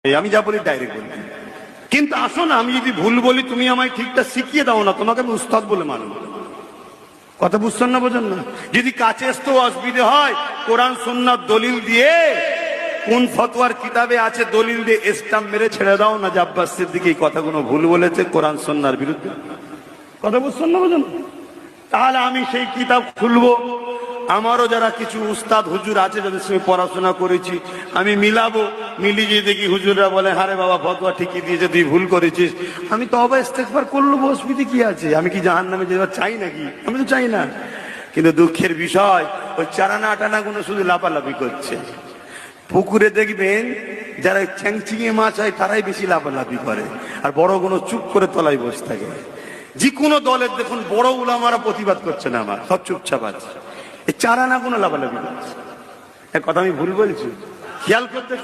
আমি যা বলি ডাইরেক্ট বলি, কিন্তু আসো না, আমি যদি ভুল বলি তুমি আমায় ঠিকটা শিখিয়ে দাও না, তোমাকে আমি উস্তাদ বলে মানব। কথা বুঝছেন না, বোঝেন না? যদি কাছে আসতে অসুবিধে হয়, কোরআন সুন্নাত দলিল দিয়ে, কোন ফতোয়ার কিতাবে আছে দলিল দিয়ে স্টাম্প মেরে ছেড়ে দাও না যে আব্বাস সিদ্দিকী এই কথাগুলো ভুল বলেছে কোরআন সুন্নাহর বিরুদ্ধে। কথা বুঝছেন না, বোঝেন? তাহলে আমি সেই কিতাব খুলবো, আমারও যারা কিছু উস্তাদ হুজুর আছে যাদের সঙ্গে পড়াশোনা করেছি আমি মিলাবো, মিলিয়ে দেখি হুজুররা বলে হারে বাবা ফতোয়া ঠিকই দিয়েছে, তুই ভুল করেছিস, আমি তওবা ইস্তেগফার করলো, অসুবিধা কি আছে? আমি কি জাহান্নামে যেতে চাই নাকি? আমি তো চাই না। কিন্তু দুঃখের বিষয় ওই চারানা আটানা গুলো শুধু লাফালাফি করছে। পুকুরে দেখবেন যারা চ্যাংচিঙে মাছ হয় তারাই বেশি লাফালাফি করে, আর বড় কোনো চুপ করে তলায় বসে থাকে। যে কোনো দলের দেখুন বড় উলামারা প্রতিবাদ করছে না, আমার সব চুপচাপ আছে, এই চারানা কোনো লাফালাফি করছে। এর কথা আমি ভুল বলছি? খেয়াল করতে